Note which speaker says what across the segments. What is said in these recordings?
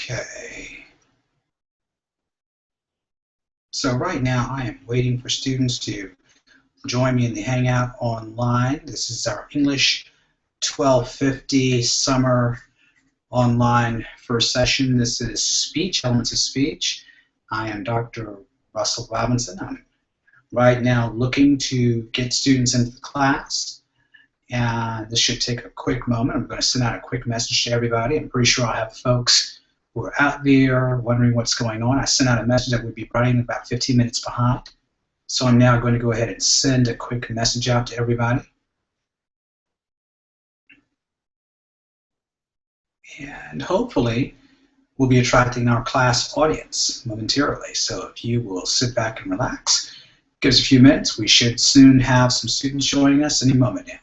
Speaker 1: Okay. So right now I am waiting for students to join me in the Hangout online. This is our English 1250 summer online first session. This is speech, elements of speech. I am Dr. Russell Robinson. I'm right now looking to get students into the class. And this should take a quick moment. I'm going to send out a quick message to everybody. I'm pretty sure I'll have folks who are out there wondering what's going on. I sent out a message that would be running about 15 minutes behind. So I'm now going to go ahead and send a quick message out to everybody. And hopefully we'll be attracting our class audience momentarily. So if you will sit back and relax, give us a few minutes. We should soon have some students joining us any moment now.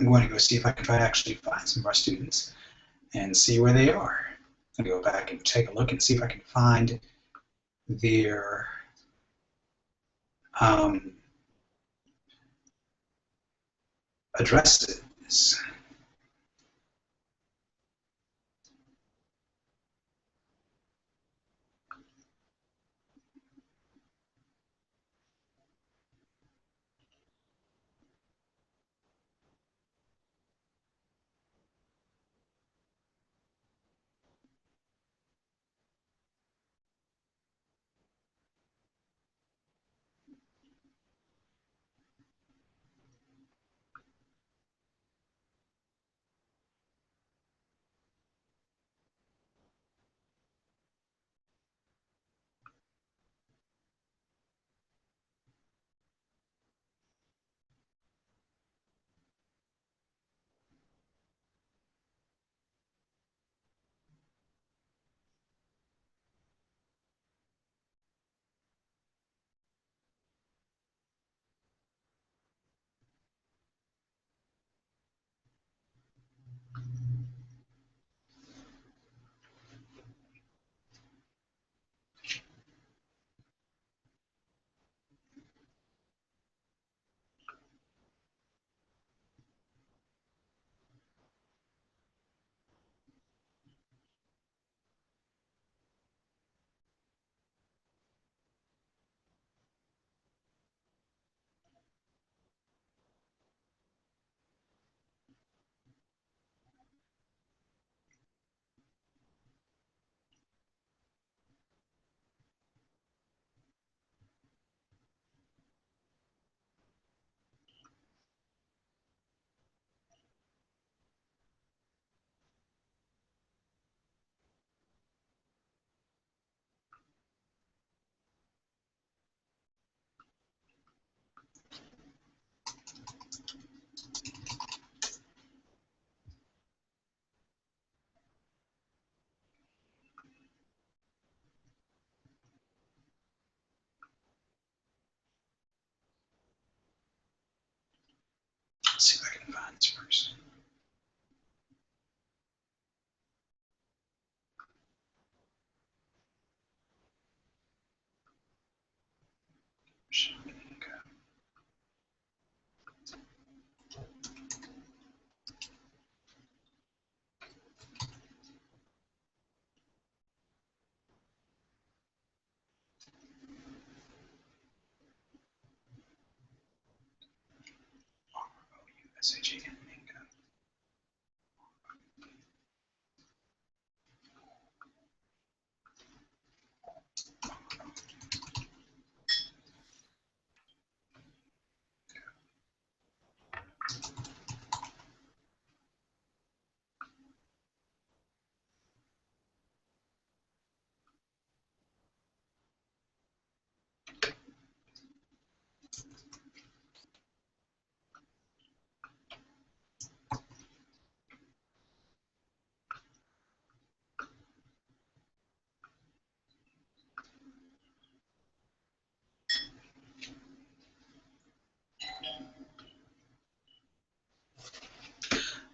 Speaker 1: I'm going to go see if I can try to actually find some of our students and see where they are. I'm going to go back and take a look and see if I can find their addresses. Let's see if I can find this person. S-H-A-N, Mingo.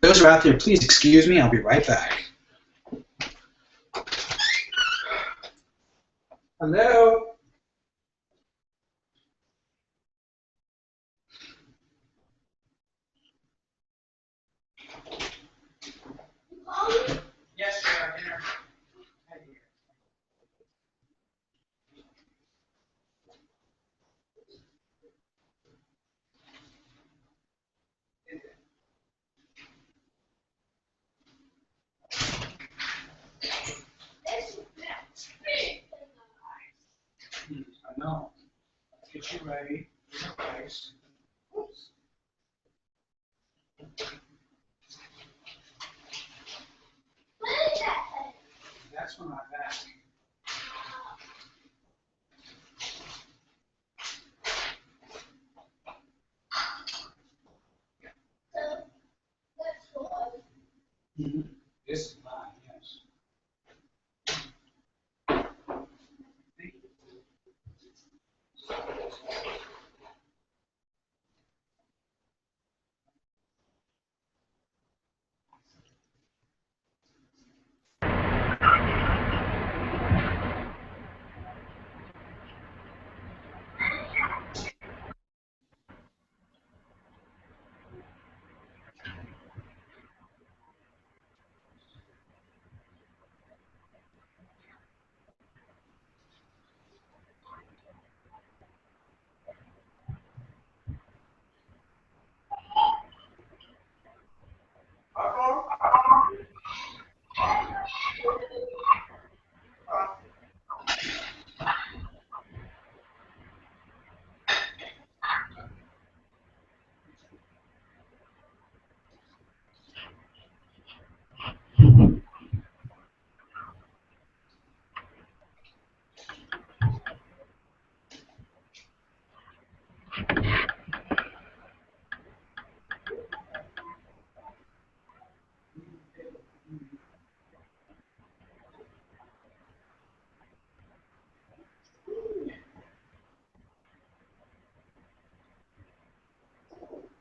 Speaker 1: Those who are out there, please excuse me. I'll be right back. Hello? Yes, sir. Dinner. Right here. I know. Get you ready. Place. That's when I'm back. Mm-hmm. This is mine, yes.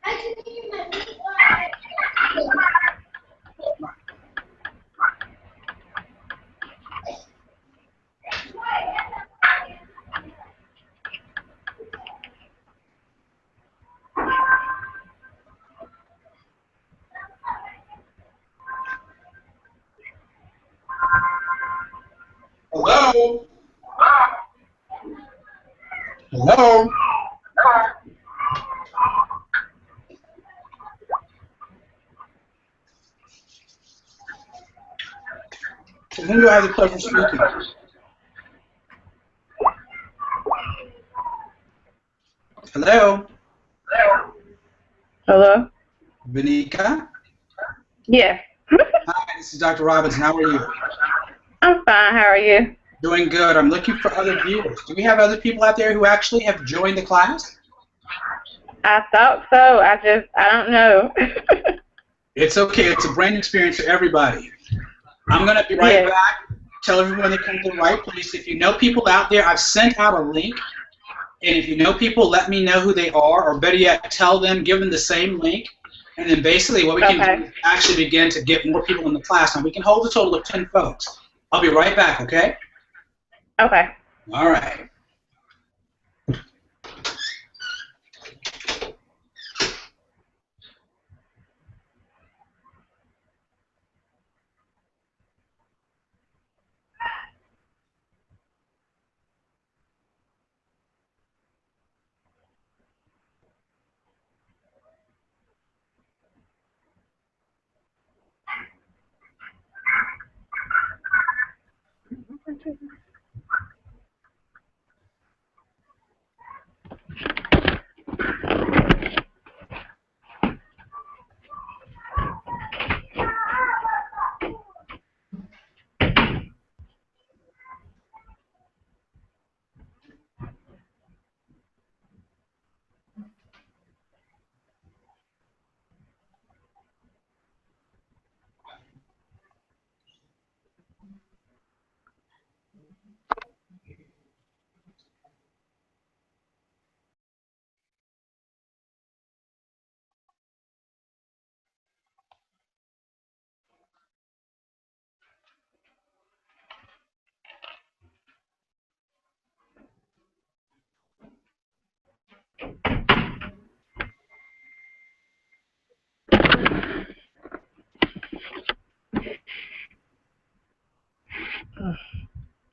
Speaker 1: Thank you. Hello? Hello? To whom do I have the pleasure of speaking? Hello?
Speaker 2: Hello?
Speaker 1: Benika?
Speaker 2: Yeah.
Speaker 1: Hi, this is Dr. Robinson. How are you?
Speaker 2: I'm fine. How are you?
Speaker 1: Doing good. I'm looking for other viewers. Do we have other people out there who actually have joined the class?
Speaker 2: I thought so. I don't know.
Speaker 1: It's okay. It's a brand new experience for everybody. I'm going to be right
Speaker 2: Yes.
Speaker 1: back. Tell everyone to come to the right place. If you know people out there, I've sent out a link. And if you know people, let me know who they are. Or better yet, tell them, give them the same link. And then basically what we can do is actually begin to get more people in the class. Now we can hold a total of 10 folks. I'll be right back, okay?
Speaker 2: Okay.
Speaker 1: All right.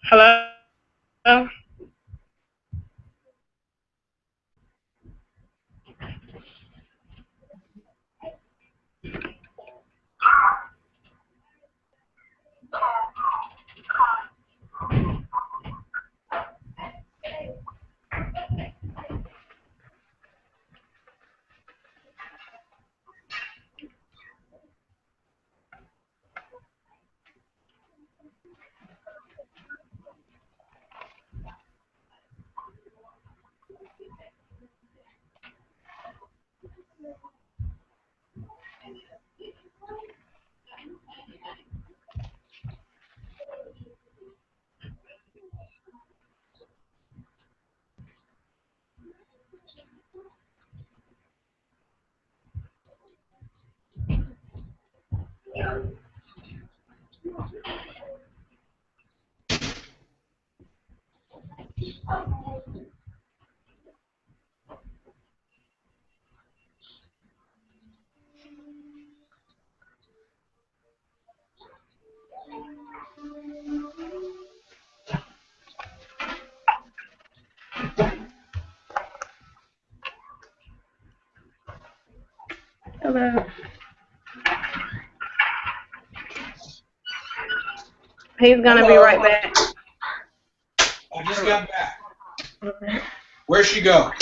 Speaker 2: Hello? Hello. He's gonna be right back.
Speaker 1: I just got back.
Speaker 2: Okay.
Speaker 1: Where'd she go?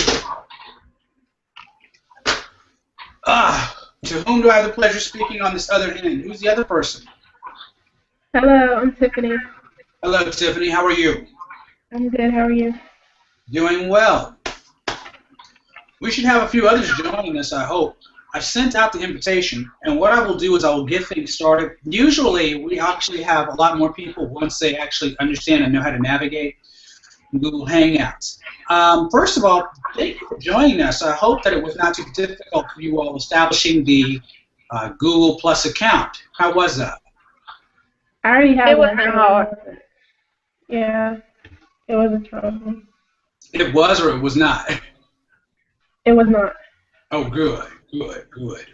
Speaker 1: To whom do I have the pleasure of speaking on this other end? Who's the other person?
Speaker 2: Hello, I'm Tiffany.
Speaker 1: Hello, Tiffany. How are you?
Speaker 2: I'm good. How are you?
Speaker 1: Doing well. We should have a few others joining us, I hope. I've sent out the invitation, and what I will do is I will get things started. Usually, we actually have a lot more people once they actually understand and know how to navigate Google Hangouts. First of all, thank you for joining us. I hope that it was not too difficult for you all establishing the Google Plus account. How was that?
Speaker 2: I already have one. It wasn't hard. Yeah, it wasn't trouble.
Speaker 1: It was or it was not?
Speaker 2: It was not.
Speaker 1: Oh, good, good, good.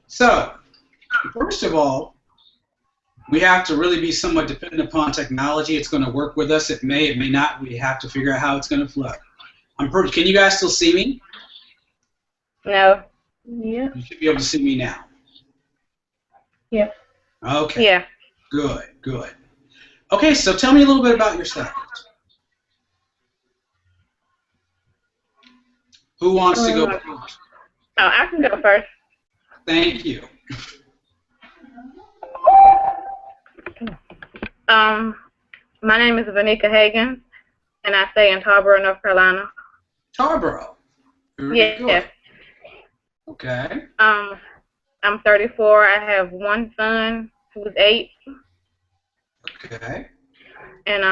Speaker 1: So, first of all, we have to really be somewhat dependent upon technology. It's going to work with us. It may not. We have to figure out how it's going to flow. Can you guys still see me?
Speaker 2: No. Yeah.
Speaker 1: You should be able to see me now.
Speaker 2: Yeah.
Speaker 1: Okay.
Speaker 2: Yeah.
Speaker 1: Good, good. Okay, so tell me a little bit about yourself. Who wants to go first?
Speaker 2: Oh, I can go first.
Speaker 1: Thank you.
Speaker 2: My name is Vanika Hagan, and I stay in Tarboro, North Carolina.
Speaker 1: Tarboro.
Speaker 2: Very good. Yes.
Speaker 1: Okay.
Speaker 2: I'm 34. I have one son who's 8.
Speaker 1: Okay.
Speaker 2: And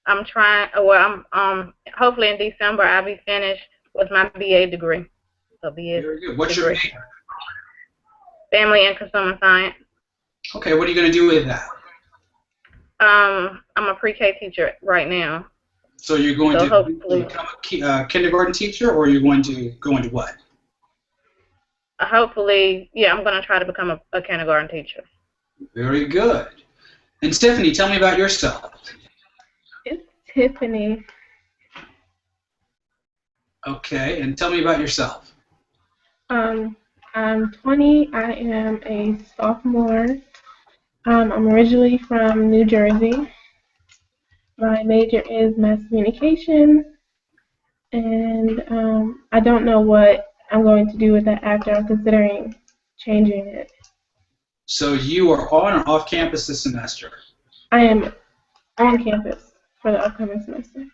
Speaker 2: I'm trying. Well, I'm hopefully in December I'll be finished with my BA degree. So BA.
Speaker 1: Very good. What's your major?
Speaker 2: Family and consumer science.
Speaker 1: Okay, what are you going to do with that?
Speaker 2: I'm a pre-K teacher right now.
Speaker 1: So you're going
Speaker 2: So
Speaker 1: to
Speaker 2: hopefully,
Speaker 1: become a kindergarten teacher, or you're going to go into what?
Speaker 2: yeah, I'm going to try to become a kindergarten teacher.
Speaker 1: Very good. And Stephanie, tell me about yourself.
Speaker 2: It's Tiffany.
Speaker 1: Okay, and tell me about yourself.
Speaker 2: I'm 20. I am a sophomore. I'm originally from New Jersey. My major is mass communication, and I don't know what I'm going to do with that after. I'm considering changing it.
Speaker 1: So you are on or off campus this semester?
Speaker 2: I am on campus for the upcoming semester.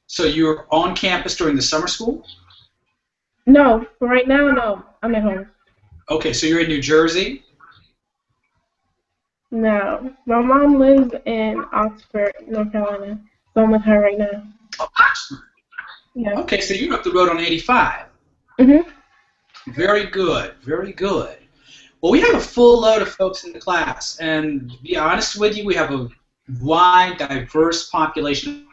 Speaker 1: So you're on campus during the summer school?
Speaker 2: No, for right now, no. I'm at home.
Speaker 1: Okay, so you're in New Jersey?
Speaker 2: No. My mom lives in Oxford, North Carolina, so I'm with her right now.
Speaker 1: Oh, Oxford.
Speaker 2: Yeah.
Speaker 1: Okay, so you're up the road on 85.
Speaker 2: Mhm.
Speaker 1: Very good, very good. Well, we have a full load of folks in the class, and to be honest with you, we have a wide, diverse population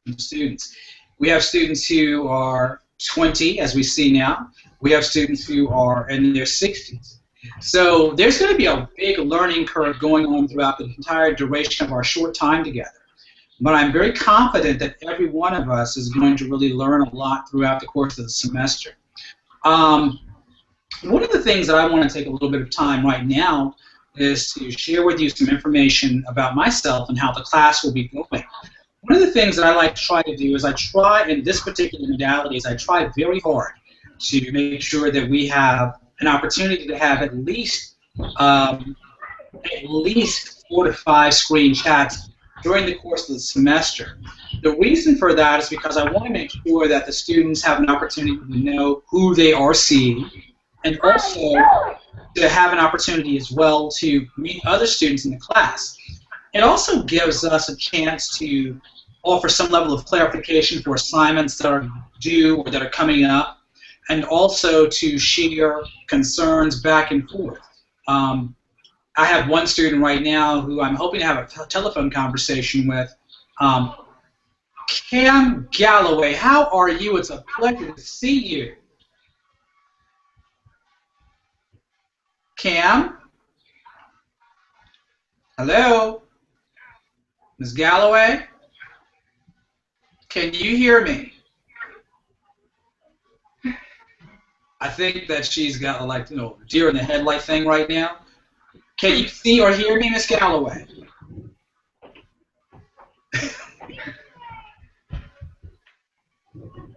Speaker 1: of students. We have students who are 20, as we see now. We have students who are in their 60s. So there's going to be a big learning curve going on throughout the entire duration of our short time together. But I'm very confident that every one of us is going to really learn a lot throughout the course of the semester. One of the things that I want to take a little bit of time right now is to share with you some information about myself and how the class will be going. One of the things that I like to try to do is I try, in this particular modality, is I try very hard to make sure that we have an opportunity to have at least 4 to 5 screen chats during the course of the semester. The reason for that is because I want to make sure that the students have an opportunity to know who they are seeing, and also to have an opportunity as well to meet other students in the class. It also gives us a chance to offer some level of clarification for assignments that are due or that are coming up, and also to share concerns back and forth. I have one student right now who I'm hoping to have a telephone conversation with. Cam Galloway, how are you? It's a pleasure to see you. Cam? Hello? Ms. Galloway? Can you hear me? I think that she's got like, deer in the headlight thing right now. Can you see or hear me, Ms. Galloway?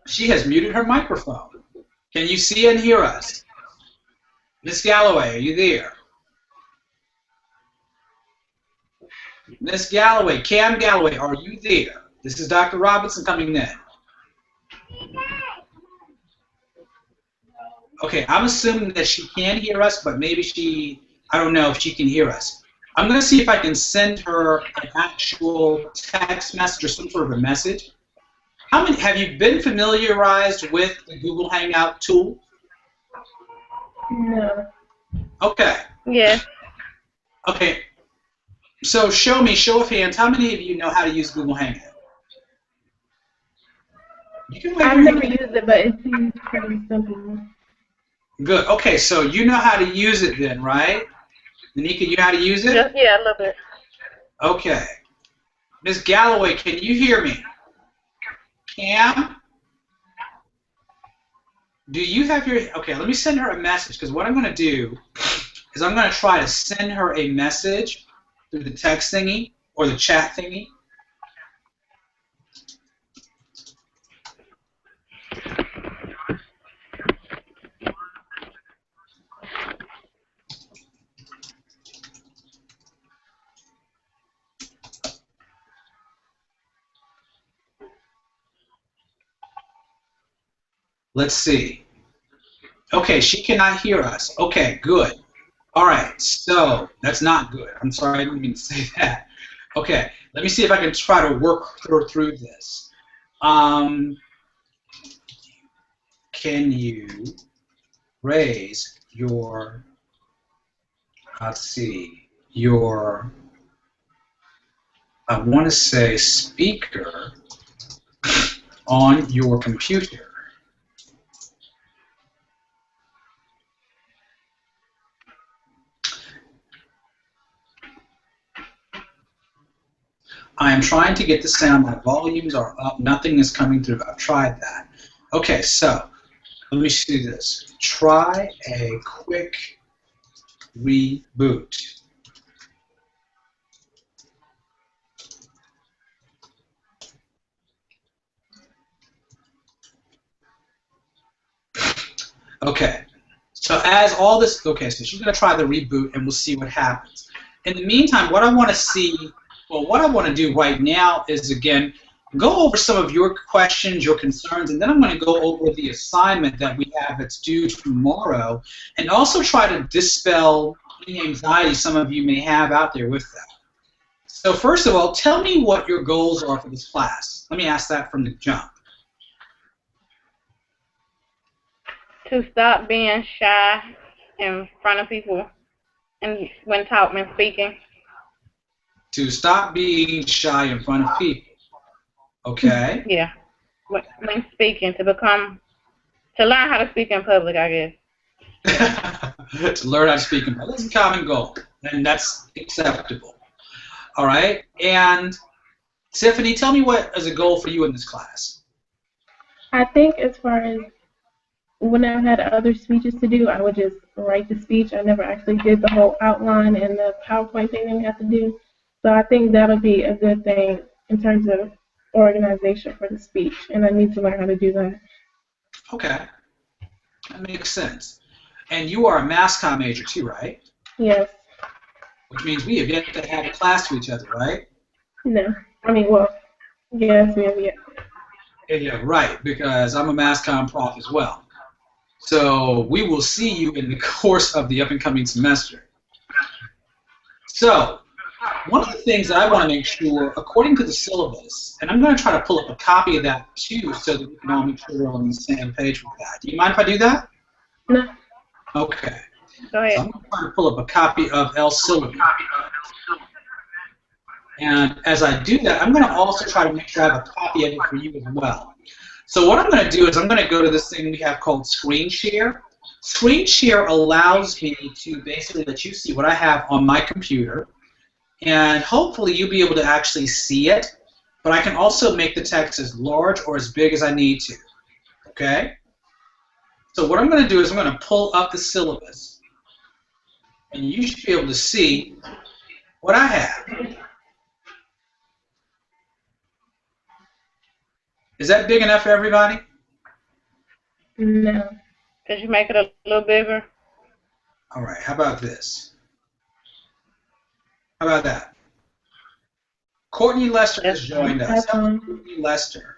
Speaker 1: She has muted her microphone. Can you see and hear us? Ms. Galloway, are you there? Ms. Galloway, Cam Galloway, are you there? This is Dr. Robinson coming in. Okay, I'm assuming that she can hear us, but maybe I don't know if she can hear us. I'm going to see if I can send her an actual text message or some sort of a message. Have you been familiarized with the Google Hangout tool?
Speaker 2: No.
Speaker 1: Okay.
Speaker 2: Yeah.
Speaker 1: Okay. So show of hands, how many of you know how to use Google Hangout?
Speaker 2: I've never used it, but it seems pretty simple.
Speaker 1: Good. Okay, so you know how to use it then, right? Anika, you know how to use it?
Speaker 2: Yeah, I love it.
Speaker 1: Okay. Ms. Galloway, can you hear me? Cam? Do you have your... Okay, let me send her a message, because what I'm going to do is I'm going to try to send her a message through the text thingy or the chat thingy. Let's see. Okay, she cannot hear us. Okay, good. All right, so that's not good. I'm sorry, I didn't mean to say that. Okay, let me see if I can try to work through this. Can you raise your let's see, your, I want to say speaker on your computer. I am trying to get the sound. My volumes are up. Nothing is coming through. I've tried that. Okay, so let me see this. Try a quick reboot. Okay, so as all this, okay, so she's going to try the reboot and we'll see what happens. In the meantime, what I want to see, well, what I want to do right now is, again, go over some of your questions, your concerns, and then I'm going to go over the assignment that we have that's due tomorrow, and also try to dispel any anxiety some of you may have out there with that. So first of all, tell me what your goals are for this class. Let me ask that from the jump.
Speaker 3: To stop being shy in front of people and when speaking.
Speaker 1: To stop being shy in front of people. Okay.
Speaker 3: Yeah. When speaking, to learn how to speak in public, I
Speaker 1: guess. To learn how to speak in public. That's a common goal, and that's acceptable. All right. And Tiffany, tell me what is a goal for you in this class.
Speaker 2: I think as far as when I had other speeches to do, I would just write the speech. I never actually did the whole outline and the PowerPoint thing that we have to do. So I think that'll be a good thing in terms of organization for the speech, and I need to learn how to do that.
Speaker 1: Okay. That makes sense. And you are a mass comm major too, right?
Speaker 2: Yes.
Speaker 1: Which means we have yet to have a class to each other, right?
Speaker 2: No. I mean, well, yes, we have yet.
Speaker 1: Yeah, right, because I'm a mass comm prof as well. So we will see you in the course of the up-and-coming semester. So one of the things that I want to make sure, according to the syllabus, and I'm going to try to pull up a copy of that too so that we can all make sure we're on the same page with that. Do you mind if I do that?
Speaker 2: No.
Speaker 1: Okay.
Speaker 3: Go ahead.
Speaker 1: So I'm going to try to pull up a copy of L syllabus. And as I do that, I'm going to also try to make sure I have a copy of it for you as well. So what I'm going to do is I'm going to go to this thing we have called Screen Share. Screen Share allows me to basically let you see what I have on my computer, and hopefully you'll be able to actually see it, but I can also make the text as large or as big as I need to, okay? So what I'm going to do is I'm going to pull up the syllabus, and you should be able to see what I have. Is that big enough for everybody?
Speaker 2: No.
Speaker 3: Could you make it a little bigger?
Speaker 1: All right, how about this? How about that? Courtney Lester has joined us. Courtney Lester.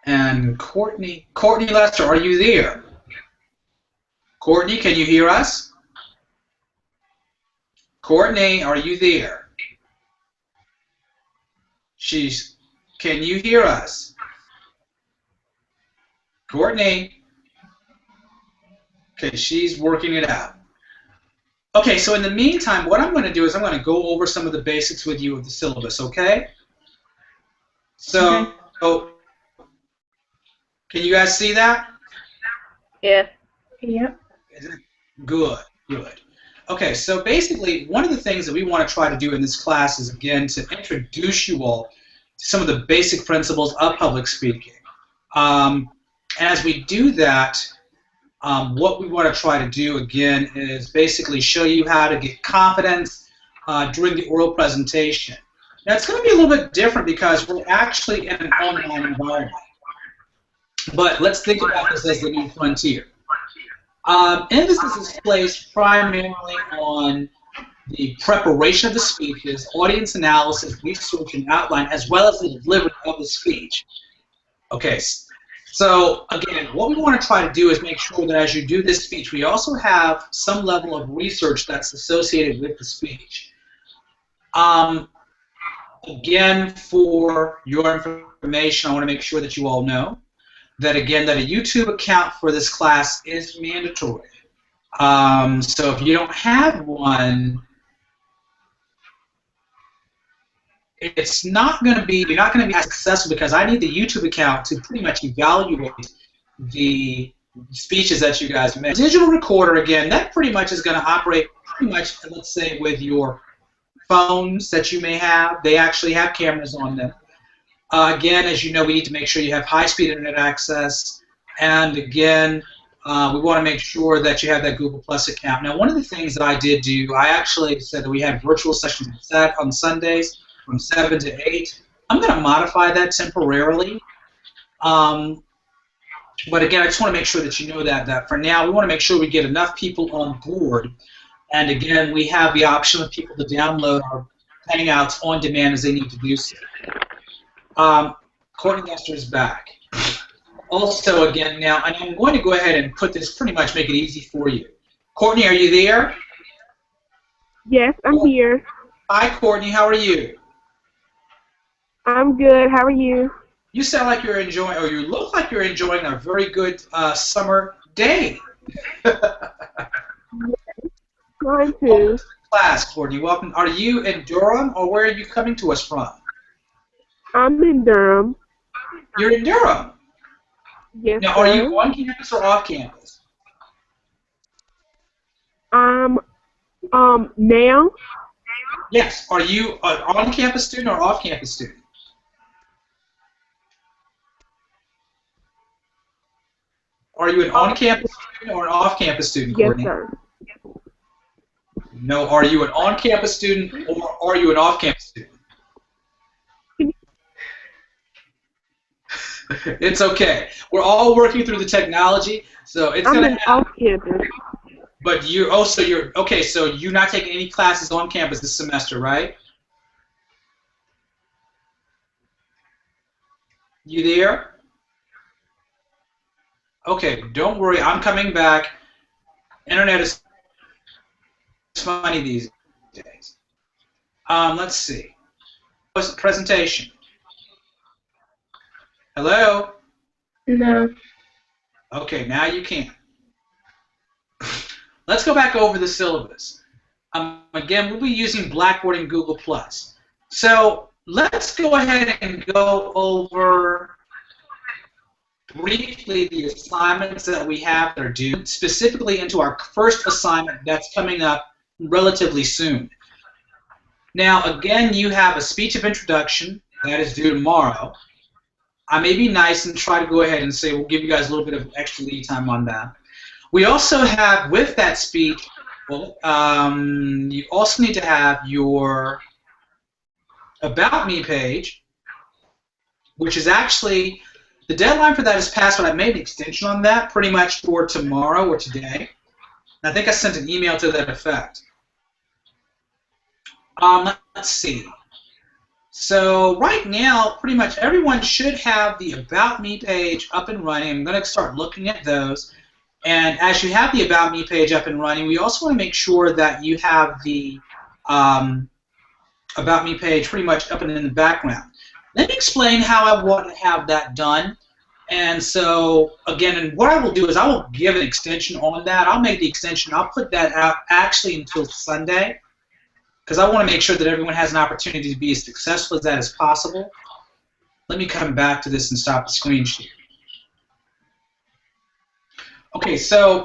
Speaker 1: And Courtney Lester, are you there? Courtney, can you hear us? Courtney, are you there? Can you hear us? Courtney. Okay, she's working it out. Okay, so in the meantime, what I'm going to do is I'm going to go over some of the basics with you of the syllabus, okay? So, can you guys see that?
Speaker 3: Yes.
Speaker 2: Yep.
Speaker 1: Good, good. Okay, so basically, one of the things that we want to try to do in this class is, again, to introduce you all to some of the basic principles of public speaking. And as we do that, what we want to try to do, again, is basically show you how to get confidence during the oral presentation. Now, it's going to be a little bit different because we're actually in an online environment. But let's think about this as the new frontier. Emphasis is placed primarily on the preparation of the speeches, audience analysis, research, and outline, as well as the delivery of the speech. Okay, so again, what we want to try to do is make sure that as you do this speech, we also have some level of research that's associated with the speech. Again, for your information, I want to make sure that you all know that, again, that a YouTube account for this class is mandatory. So if you don't have one, it's not going to be, you're not going to be as successful because I need the YouTube account to pretty much evaluate the speeches that you guys make. Digital recorder, again, that pretty much is going to operate pretty much, let's say, with your phones that you may have. They actually have cameras on them. Again, as you know, we need to make sure you have high-speed internet access. And again, we want to make sure that you have that Google Plus account. Now, one of the things that I did do, I actually said that we had virtual sessions on Sundays from 7 to 8. I'm going to modify that temporarily. But again, I just want to make sure that you know that for now, we want to make sure we get enough people on board. And again, we have the option of people to download our Hangouts on demand as they need to do so. Courtney Lester is back. Also, again, now, and I'm going to go ahead and put this, pretty much make it easy for you. Courtney, are you there?
Speaker 4: Yes, I'm here.
Speaker 1: Hi, Courtney. How are you?
Speaker 4: I'm good. How are you?
Speaker 1: You sound like you're enjoying, or you look like you're enjoying a very good summer day.
Speaker 4: Trying
Speaker 1: Welcome
Speaker 4: to.
Speaker 1: to the class, Courtney. Welcome. Are you in Durham, or where are you coming to us from?
Speaker 4: I'm in Durham.
Speaker 1: You're in Durham.
Speaker 4: Yes,
Speaker 1: Now,
Speaker 4: sir.
Speaker 1: are you on campus or off campus?
Speaker 4: Now?
Speaker 1: Yes. Are you an on-campus student or off-campus student? Are you an on-campus student or an off-campus student,
Speaker 4: Yes,
Speaker 1: Courtney?
Speaker 4: sir.
Speaker 1: No. Are you an on-campus student or are you an off-campus student? It's okay. We're all working through the technology, so it's
Speaker 4: I'm
Speaker 1: going to
Speaker 4: an
Speaker 1: happen.
Speaker 4: off-campus.
Speaker 1: But you're also okay. So you're not taking any classes on campus this semester, right? You there? Okay. Don't worry. I'm coming back. Internet is funny these days. Let's see. What's the presentation? Hello?
Speaker 2: No.
Speaker 1: Okay, now you can. Let's go back over the syllabus. Again, we'll be using Blackboard and Google+. So let's go ahead and go over briefly the assignments that we have that are due, specifically into our first assignment that's coming up relatively soon. Now, again, you have a speech of introduction that is due tomorrow. I may be nice and try to go ahead and say we'll give you guys a little bit of extra lead time on that. We also have, with that speech, well, you also need to have your About Me page, which is actually, the deadline for that is passed, but I made an extension on that pretty much for tomorrow or today. And I think I sent an email to that effect. Let's see. So right now, pretty much everyone should have the About Me page up and running. I'm going to start looking at those. And as you have the About Me page up and running, we also want to make sure that you have the About Me page pretty much up and in the background. Let me explain how I want to have that done. And so, again, and what I will do is I will give an extension on that. I'll make the extension. I'll put that out actually until Sunday, because I want to make sure that everyone has an opportunity to be as successful as that as possible. Let me come back to this and stop the screen share. Okay, so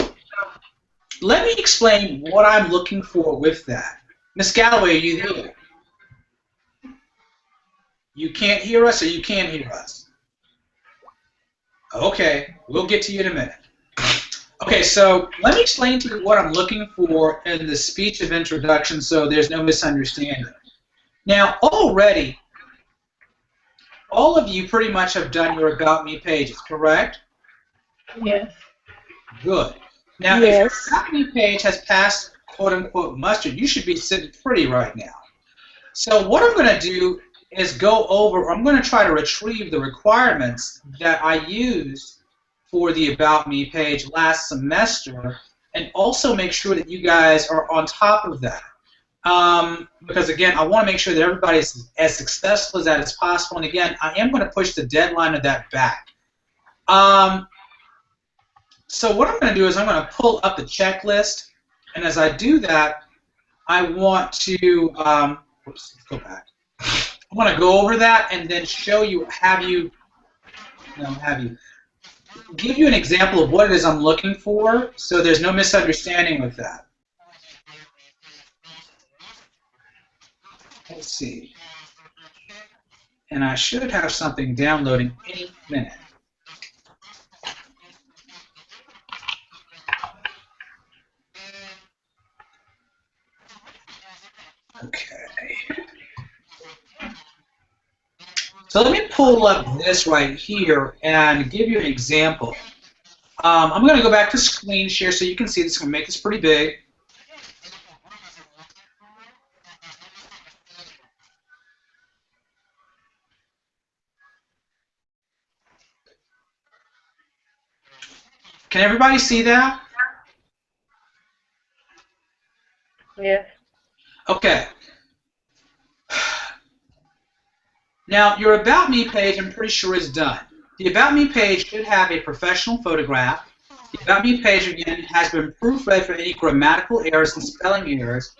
Speaker 1: let me explain what I'm looking for with that. Miss Galloway, are you there? You can't hear us or you can hear us? Okay, we'll get to you in a minute. Okay, so let me explain to you what I'm looking for in the speech of introduction so there's no misunderstanding. Now, already, all of you pretty much have done your About Me pages, correct?
Speaker 2: Yes.
Speaker 1: Good. Now,
Speaker 4: Yes.
Speaker 1: if your About Me page has passed quote-unquote muster, you should be sitting pretty right now. So what I'm going to do is go over, I'm going to try to retrieve the requirements that I used for the About Me page last semester, and also make sure that you guys are on top of that. Because again, I want to make sure that everybody is as successful as that as possible, and again, I am going to push the deadline of that back. So what I'm going to do is I'm going to pull up the checklist, and as I do that, I want to let's go back. I want to go over that and then show you, give you an example of what it is I'm looking for, so there's no misunderstanding with that. Let's see. And I should have something downloading any minute. Okay. So let me pull up this right here and give you an example. I'm going to go back to screen share so you can see this. I'm going to make this pretty big. Can everybody see that?
Speaker 3: Yes.
Speaker 1: Okay. Now, your About Me page, I'm pretty sure, is done. The About Me page should have a professional photograph. The About Me page, again, has been proofread for any grammatical errors and spelling errors.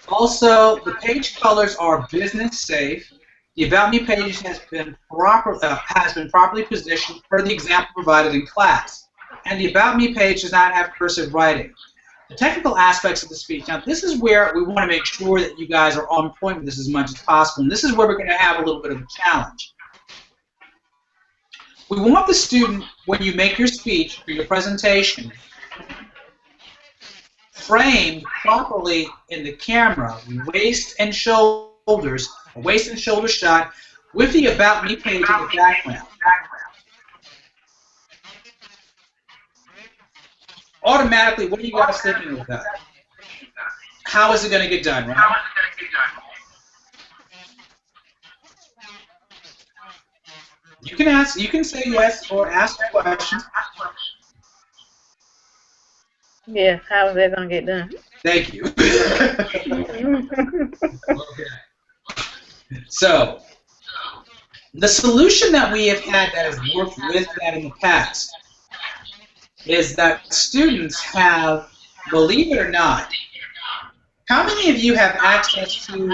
Speaker 1: Also, the page colors are business safe. The About Me page has been properly positioned per the example provided in class. And the About Me page does not have cursive writing. The technical aspects of the speech. Now, this is where we want to make sure that you guys are on point with this as much as possible. And this is where we're going to have a little bit of a challenge. We want the student, when you make your speech or your presentation, framed properly in the camera, waist and shoulders, a waist and shoulder shot, with the About Me page in the background. Automatically, what are you guys thinking of that? How is it going to get done, right? You can say yes or ask questions.
Speaker 3: Yes, how is that going to get done?
Speaker 1: Thank you. Okay. So, the solution that we have had that has worked with that in the past is that students have, believe it or not, how many of you have access to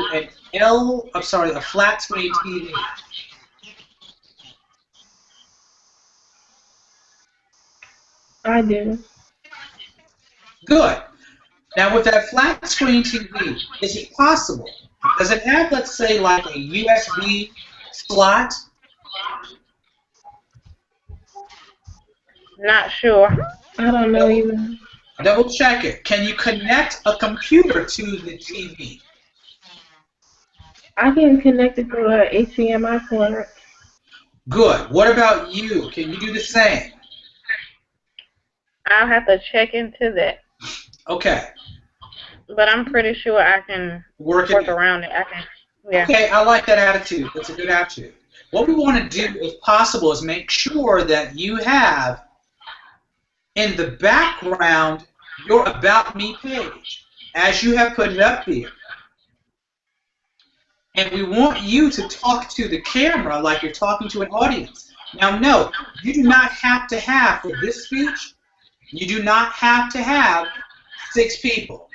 Speaker 1: a flat screen TV?
Speaker 2: I do.
Speaker 1: Good. Now with that flat screen TV, is it possible? Does it have, let's say, like a USB slot?
Speaker 3: Not sure.
Speaker 2: I don't know either.
Speaker 1: Double check it. Can you connect a computer to the TV?
Speaker 2: I can connect it to a HDMI port.
Speaker 1: Good. What about you? Can you do the same?
Speaker 3: I'll have to check into that.
Speaker 1: Okay.
Speaker 3: But I'm pretty sure I can work around it. Yeah.
Speaker 1: Okay, I like that attitude. That's a good attitude. What we want to do, if possible, is make sure that you have in the background your About Me page, as you have put it up here. And we want you to talk to the camera like you're talking to an audience. Now, note, you do not have to have, for this speech, you do not have to have 6 people.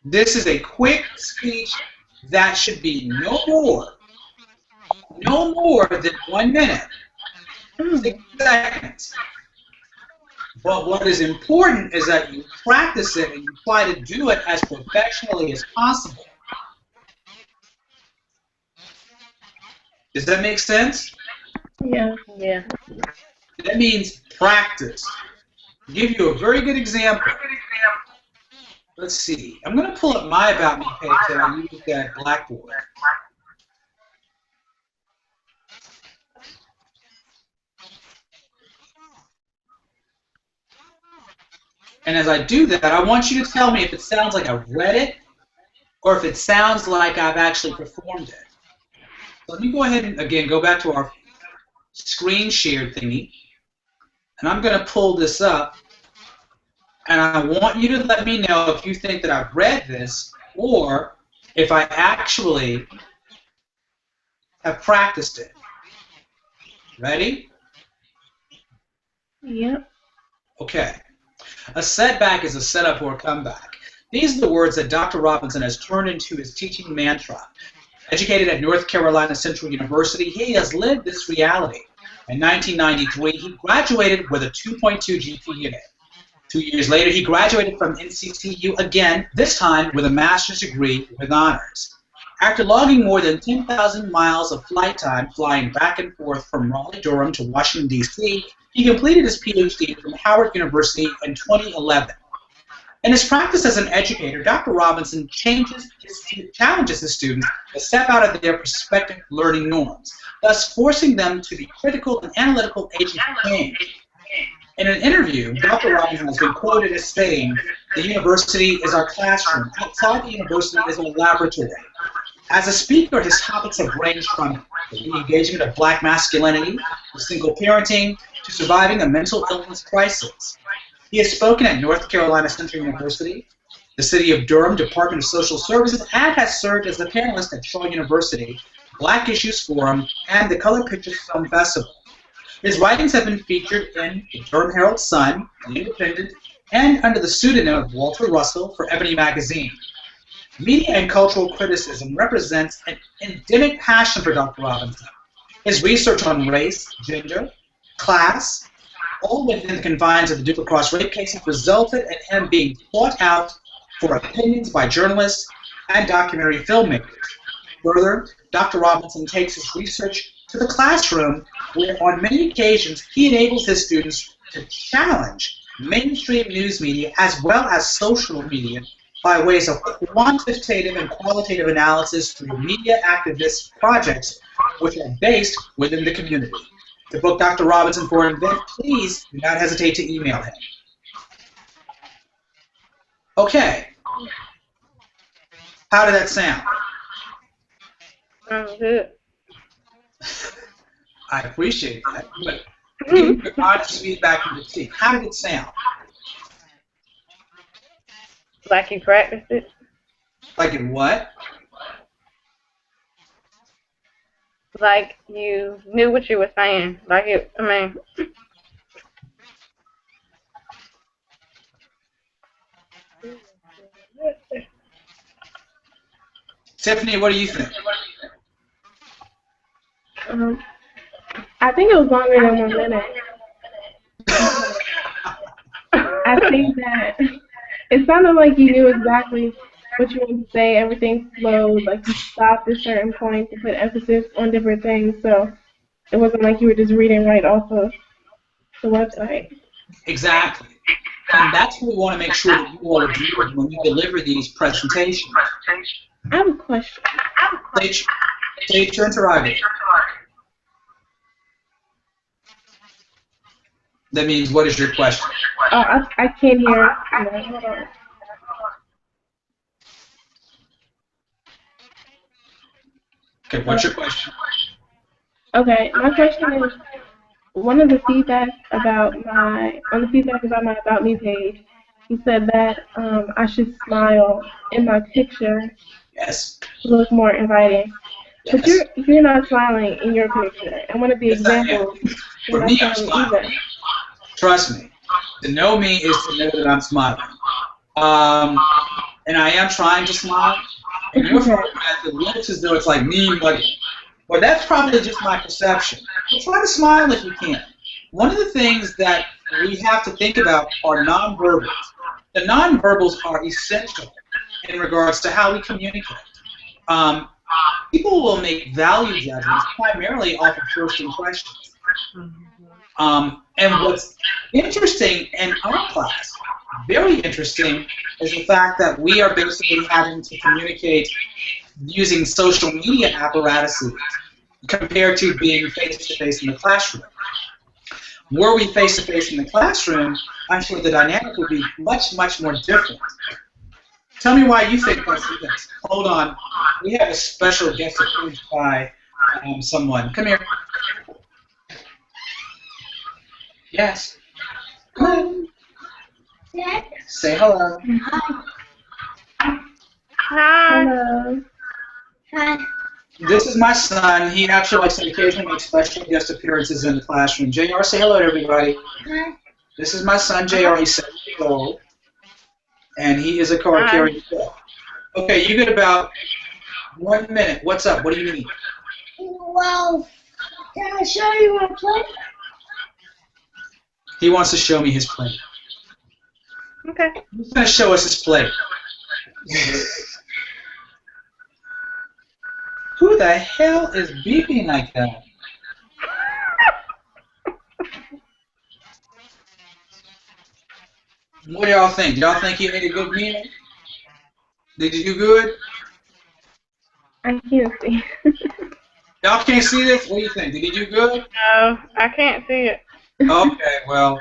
Speaker 1: This is a quick speech that should be no more than 1 minute, 6 seconds. But what is important is that you practice it and you try to do it as professionally as possible. Does that make sense?
Speaker 2: Yeah.
Speaker 3: Yeah.
Speaker 1: That means practice. I'll give you a very good example. Let's see. I'm going to pull up my About Me page and I use that Blackboard. And as I do that, I want you to tell me if it sounds like I've read it or if it sounds like I've actually performed it. So let me go ahead and, again, go back to our screen shared thingy. And I'm going to pull this up. And I want you to let me know if you think that I've read this or if I actually have practiced it. Ready?
Speaker 2: Yep.
Speaker 1: Okay. A setback is a setup or a comeback. These are the words that Dr. Robinson has turned into his teaching mantra. Educated at North Carolina Central University, he has lived this reality. In 1993, he graduated with a 2.2 GPA. 2 years later, he graduated from NCTU again, this time with a master's degree with honors. After logging more than 10,000 miles of flight time flying back and forth from Raleigh-Durham to Washington, D.C., he completed his PhD from Howard University in 2011. In his practice as an educator, Dr. Robinson challenges his students to step out of their prospective learning norms, thus forcing them to be critical and analytical agents of change. In an interview, Dr. Robinson has been quoted as saying, "The university is our classroom. Outside the university is our laboratory." As a speaker, his topics have ranged from the engagement of black masculinity, to single parenting, to surviving a mental illness crisis. He has spoken at North Carolina Central University, the City of Durham Department of Social Services, and has served as a panelist at Shaw University, Black Issues Forum, and the Color Pictures Film Festival. His writings have been featured in the Durham Herald Sun, The Independent, and under the pseudonym of Walter Russell for Ebony Magazine. Media and cultural criticism represents an endemic passion for Dr. Robinson. His research on race, gender, class, all within the confines of the Duke Lacrosse rape cases, resulted in him being sought out for opinions by journalists and documentary filmmakers. Further, Dr. Robinson takes his research to the classroom, where on many occasions he enables his students to challenge mainstream news media as well as social media by ways of quantitative and qualitative analysis through media activist projects which are based within the community. To book Dr. Robinson for an event, please do not hesitate to email him. Okay. How did that sound?
Speaker 3: Good.
Speaker 1: I appreciate that. But give me your honest feedback from the team. How did it sound?
Speaker 3: Like you practiced it?
Speaker 1: Like in what?
Speaker 3: Like you knew what you were saying. Like it, I mean.
Speaker 1: Tiffany, what do you think?
Speaker 2: I think it was longer than 1 minute. I think that it sounded like you knew exactly what you wanted to say. Everything flowed, like you stopped at certain points to put emphasis on different things. So it wasn't like you were just reading right off of the website.
Speaker 1: Exactly. And that's what we want to make sure that you all are doing when you deliver these presentations.
Speaker 2: I have a question.
Speaker 1: State your interrogative. That means, what is your question?
Speaker 2: I can't hear. Hold on.
Speaker 1: Okay, what's your question?
Speaker 2: Okay, my question is, one of the feedback about my About Me page, he said that I should smile in my picture
Speaker 1: Yes.
Speaker 2: to look more inviting. But
Speaker 1: Yes.
Speaker 2: you're not smiling in your picture, and one of the
Speaker 1: Yes, I am.
Speaker 2: examples,
Speaker 1: For
Speaker 2: you're
Speaker 1: me,
Speaker 2: not
Speaker 1: I'm
Speaker 2: smiling either.
Speaker 1: smiling. Trust me. To know me is to know that I'm smiling. And I am trying to smile. And your photograph, it looks as though it's like mean mugging. Well, that's probably just my perception. But try to smile if you can. One of the things that we have to think about are nonverbals. The nonverbals are essential in regards to how we communicate. People will make value judgments primarily off of first impressions. And what's interesting in our class, very interesting, is the fact that we are basically having to communicate using social media apparatuses compared to being face-to-face in the classroom. Were we face-to-face in the classroom, I'm sure the dynamic would be much, much more different. Tell me why you think that's the case. Hold on. We have a special guest approved by someone. Come here. Yes. Hello. Say hello.
Speaker 3: Hi.
Speaker 2: Hello.
Speaker 5: Hi.
Speaker 1: This is my son. He actually likes to occasionally make special guest appearances in the classroom. JR, say hello to everybody. This is my son, JR. He's 7 years old, and he is a card
Speaker 3: Hi.
Speaker 1: carrying dog. Okay, you get about 1 minute. What's up? What do you need?
Speaker 5: Well, can I show you my plate?
Speaker 1: He wants to show me his plate.
Speaker 3: Okay.
Speaker 1: He's going to show us his plate. Who the hell is beeping like that? What do y'all think? Y'all think he ate a good meal? Did you do good?
Speaker 2: I can't see.
Speaker 1: Y'all can't see this? What do you think? Did he do good?
Speaker 3: No, I can't see it.
Speaker 1: Okay, well,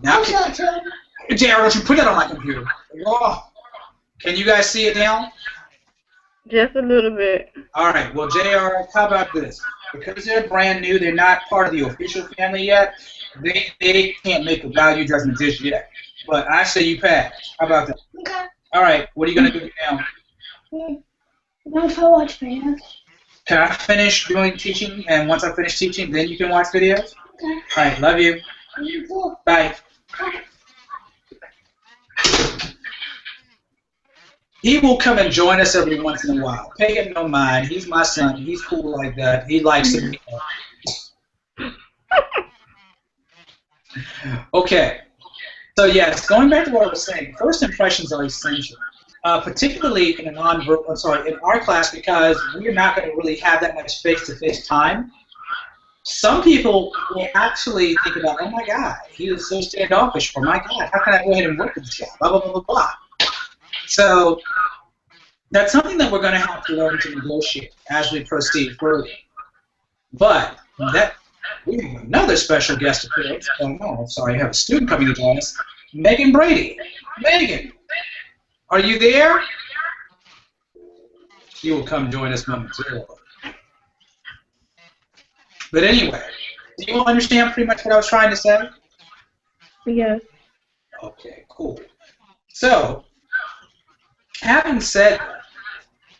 Speaker 1: now
Speaker 5: I'll show it to him.
Speaker 1: JR, don't you put that on my computer. Oh. Can you guys see it now?
Speaker 3: Just a little bit.
Speaker 1: All right, well, JR, how about this? Because they're brand new, they're not part of the official family yet, they can't make a value judgment just yet. But I say you pass. How about that?
Speaker 5: Okay.
Speaker 1: All right, what are you going to do now?
Speaker 5: I'm going to watch videos.
Speaker 1: Can I finish doing teaching, and once I finish teaching, then you can watch videos?
Speaker 5: Okay.
Speaker 1: All right, love you. Bye. He will come and join us every once in a while. Pay him no mind. He's my son. He's cool like that. He likes it. Okay. So yes, going back to what I was saying, first impressions are essential, particularly in in our class, because we're not going to really have that much face-to-face time. Some people will actually think about, oh my God, he is so standoffish, or my God, how can I go ahead and work with this guy? Blah blah blah blah blah. So that's something that we're going to have to learn to negotiate as we proceed further. But that we have another special guest appearance. Oh no, I'm sorry, I have a student coming to join us. Megan Brady. Megan, are you there? She will come join us momentarily. But anyway, do you all understand pretty much what I was trying to say?
Speaker 2: Yes.
Speaker 1: Okay, cool. So, having said that,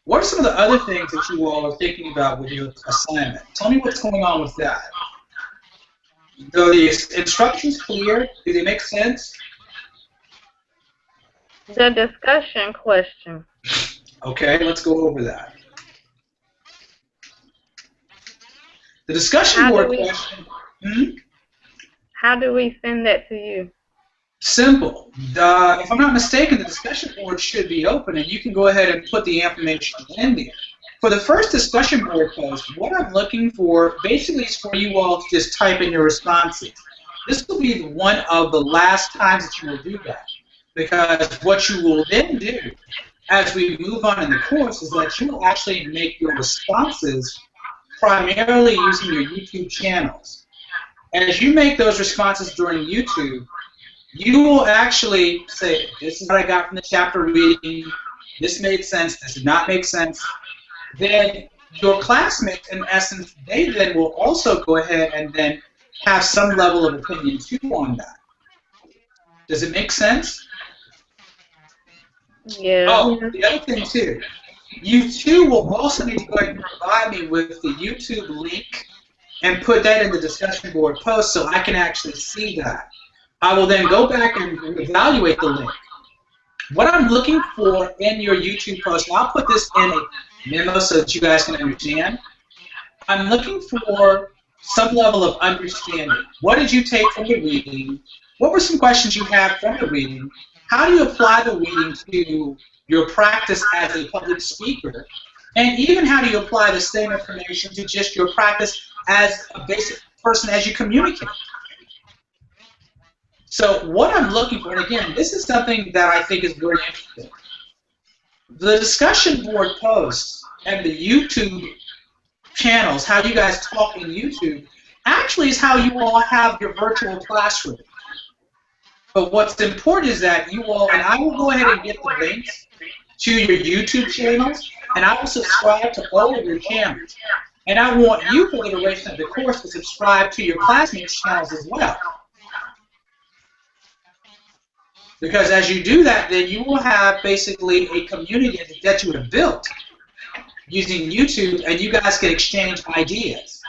Speaker 1: what are some of the other things that you all are thinking about with your assignment? Tell me what's going on with that. Are the instructions clear? Do they make sense?
Speaker 3: The discussion question.
Speaker 1: Okay, let's go over that. The discussion
Speaker 3: How do
Speaker 1: board
Speaker 3: we-
Speaker 1: question.
Speaker 3: How do we send that to you?
Speaker 1: Simple. If I'm not mistaken, the discussion board should be open, and you can go ahead and put the information in there. For the first discussion board post, what I'm looking for basically is for you all to just type in your responses. This will be one of the last times that you will do that, because what you will then do as we move on in the course is that you will actually make your responses primarily using your YouTube channels. And as you make those responses during YouTube, you will actually say, this is what I got from the chapter reading, this made sense, this did not make sense. Then your classmates, in essence, they then will also go ahead and then have some level of opinion too on that. Does it make sense?
Speaker 3: Yeah.
Speaker 1: Oh, the other thing too, you too will also need to go ahead and provide me with the YouTube link and put that in the discussion board post so I can actually see that. I will then go back and evaluate the link. What I'm looking for in your YouTube post, and I'll put this in a memo so that you guys can understand, I'm looking for some level of understanding. What did you take from the reading? What were some questions you had from the reading? How do you apply the reading to your practice as a public speaker? And even how do you apply the same information to just your practice as a basic person as you communicate? So what I'm looking for, and again, this is something that I think is very interesting. The discussion board posts and the YouTube channels, how you guys talk in YouTube, actually is how you all have your virtual classroom. But what's important is that you all, and I will go ahead and get the links to your YouTube channels, and I will subscribe to all of your channels. And I want you, for the duration of the course, to subscribe to your classmates' channels as well. Because as you do that, then you will have basically a community that you have built using YouTube, and you guys can exchange ideas.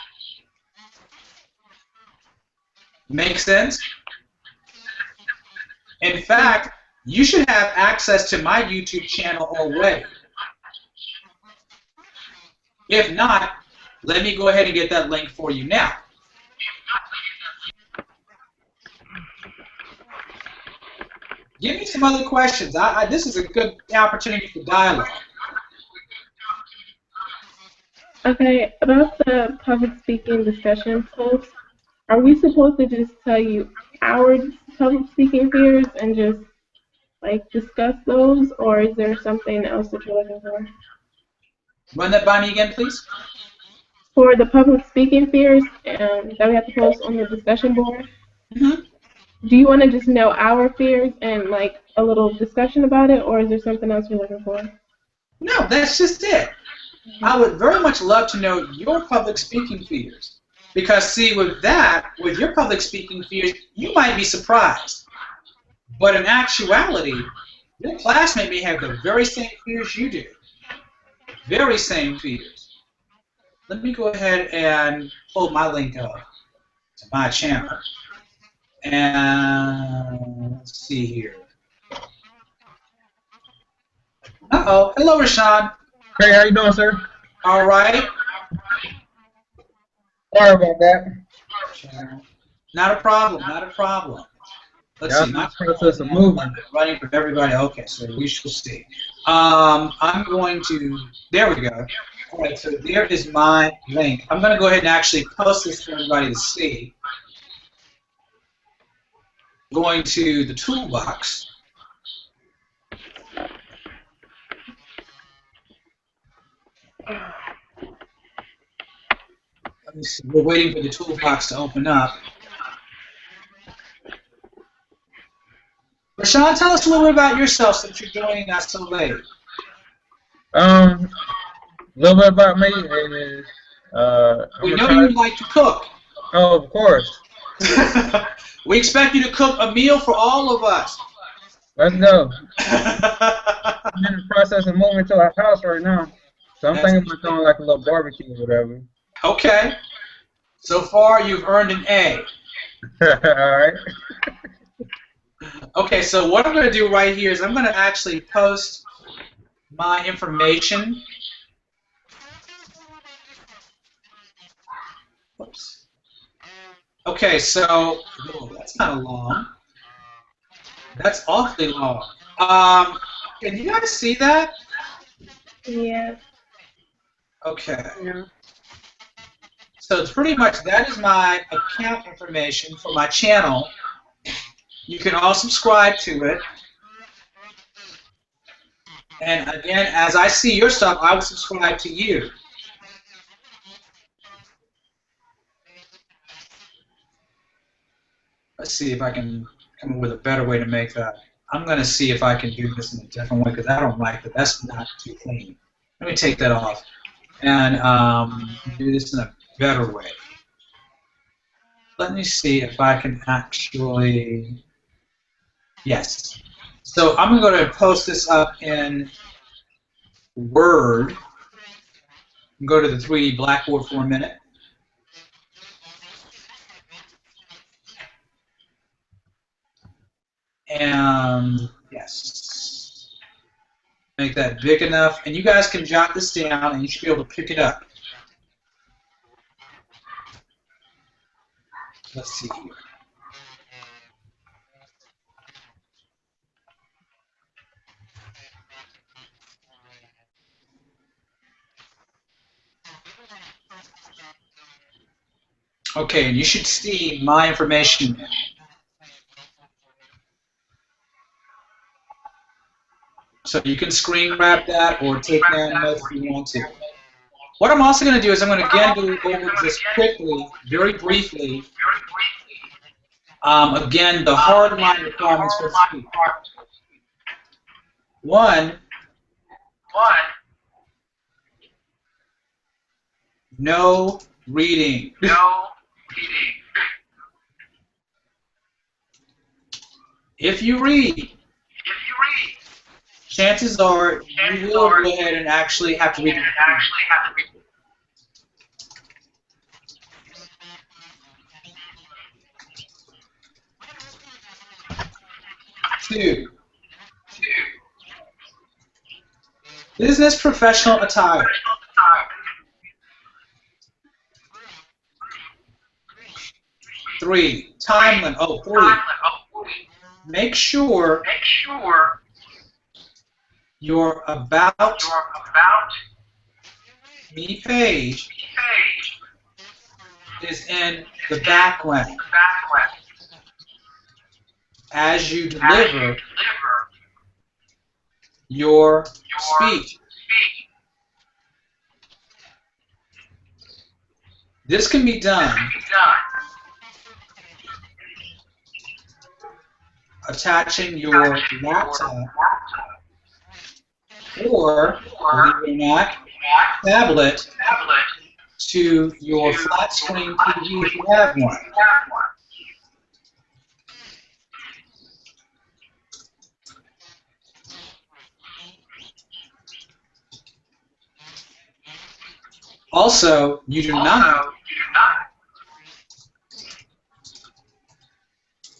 Speaker 1: Make sense? In fact, you should have access to my YouTube channel already. If not, let me go ahead and get that link for you now. Give me some other questions. This is a good opportunity for dialogue.
Speaker 2: Okay, about the public speaking discussion post, are we supposed to just tell you our public speaking fears and just like discuss those, or is there something else that you're looking for?
Speaker 1: Run that by me again, please.
Speaker 2: For the public speaking fears that we have to post on the discussion board, do you want to just know our fears and like a little discussion about it, or is there something else you're looking for?
Speaker 1: No, that's just it. I would very much love to know your public speaking fears. Because, see, with your public speaking fears, you might be surprised. But in actuality, your classmate may have the very same fears you do. Very same fears. Let me go ahead and pull my link up to my channel. And let's see here. Uh-oh. Hello, Rashawn.
Speaker 6: Hey, how you doing, sir?
Speaker 1: All right.
Speaker 6: Sorry about that.
Speaker 1: Not a problem. Not a problem. Let's see.
Speaker 6: My process of moving.
Speaker 1: Running from everybody. Okay, so we shall see. I'm going to. There we go. All right. So there is my link. I'm going to go ahead and actually post this for everybody to see. Going to the toolbox. Let me see. We're waiting for the toolbox to open up. Rashawn, tell us a little bit about yourself since you're joining us so late.
Speaker 6: A little bit about me is
Speaker 1: we know you like to cook.
Speaker 6: Oh, of course.
Speaker 1: We expect you to cook a meal for all of us.
Speaker 6: Let's go. I'm in the process of moving to a house right now, so I'm thinking about doing like a little barbecue or whatever.
Speaker 1: Okay. So far, you've earned an A.
Speaker 6: All right.
Speaker 1: Okay, so what I'm going to do right here is I'm going to actually post my information. Whoops. Okay, so that's kind of long. That's awfully long. Can you guys see that?
Speaker 2: Yeah.
Speaker 1: Okay. Yeah. So it's pretty much that is my account information for my channel. You can all subscribe to it. And again, as I see your stuff, I will subscribe to you. Let's see if I can come up with a better way to make that. I'm going to see if I can do this in a different way because I don't like that. That's not too clean. Let me take that off and do this in a better way. Let me see if I can actually... Yes. So I'm going to post this up in Word. Go to the 3D Blackboard for a minute. And yes, make that big enough. And you guys can jot this down and you should be able to pick it up. Let's see here. Okay, and you should see my information. So you can screen grab that or take down notes if you want to. What I'm also going to do is I'm going to again go over just quickly, very briefly, again, the hard line requirements for speech. One, no reading. If you read, chances are you will go ahead and actually have to read the Two, business professional attire. 3, time limit. Oh, 3. Make sure your About Me page is in the background as you deliver your speech. This can be done attaching your laptop or, believe it or not, tablet to your flat screen TV if you have one. Also, you do not.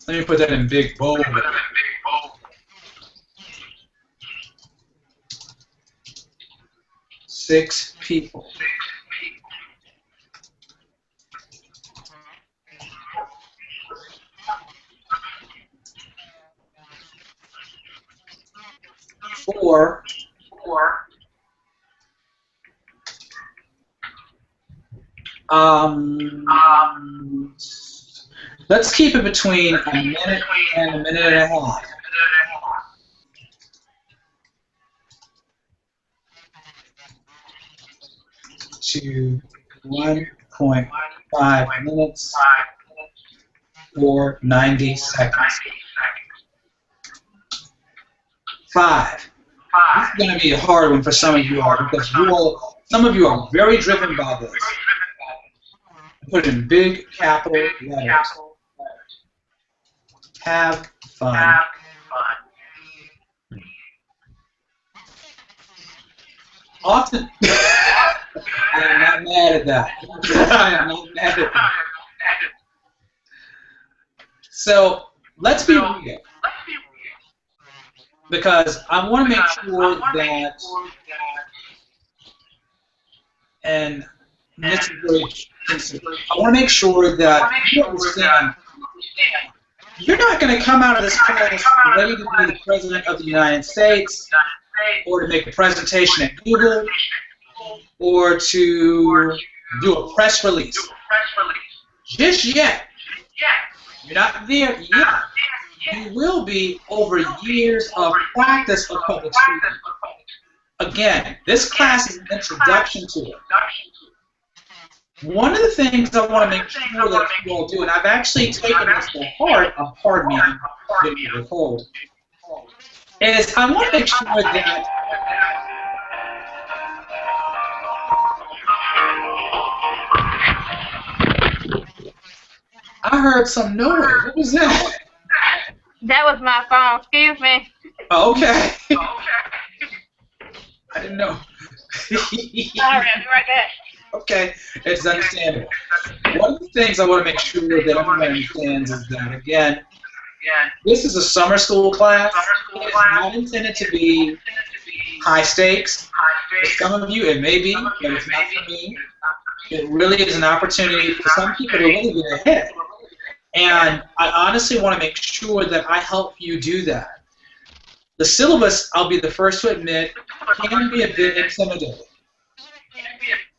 Speaker 1: Let me put that in big bold. 6 people. Four. Let's keep it between a minute and a minute and a half. To 1.5 minutes or 90 seconds. 5. This is going to be a hard one for some of you all because some of you are very driven by this. Put it in big capital letters. Have fun. Often, I am not mad at that. I am not mad at that. So let's be real, because I want to make sure that, and this is very sensitive, I want to make sure that you understand you're not going to come out of this class ready to be the President of the United States, or to make a presentation at Google, or to do a press release. Just yet. You're not there yet. You will be over years of practice of public speaking. Again, this class is an introduction to it. One of the things I want to make sure that you all do, and I've actually taken this to heart, pardon me, I'm getting a little cold, is I want to make sure that I heard some noise. What was that?
Speaker 3: That was my phone. Excuse me.
Speaker 1: Oh, okay. I didn't know.
Speaker 3: Sorry, I'll be right back.
Speaker 1: Okay, it's understandable. One of the things I want to make sure that everyone understands is that, again, this is a summer school class. It is not intended to be high stakes. For some of you, it may be, but it's not for me. It really is an opportunity for some people to really get ahead. And I honestly want to make sure that I help you do that. The syllabus, I'll be the first to admit, can be a bit intimidating.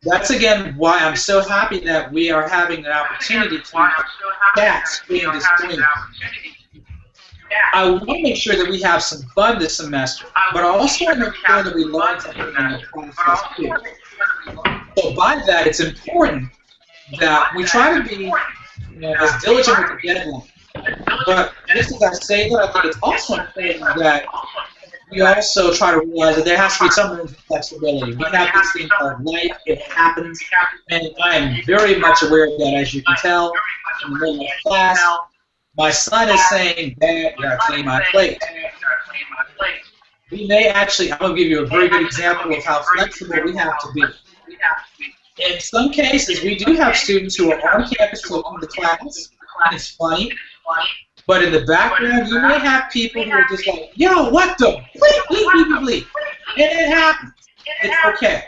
Speaker 1: That's, again, why I'm so happy that we are having an opportunity to chat screen to screen. I want to make sure that we have some fun this semester, but I also want to make sure that we learn something in the process too. So by that, it's important that we try to be as diligent with the deadline. But just as I say that, I think it's also important that we also try to realize that there has to be some room for flexibility. We have this thing called life, it happens, and I am very much aware of that, as you can tell in the middle of class. My son is saying, Dad, you gotta clean my plate. we may actually, I'm going to give you a very good example of how flexible we have to be. In some cases, we do have students who are on campus taking the class, and it's funny, but in the background, you may have people who are just like, yo, what the bleep, bleep, bleep, bleep, bleep. And it happens. It's okay.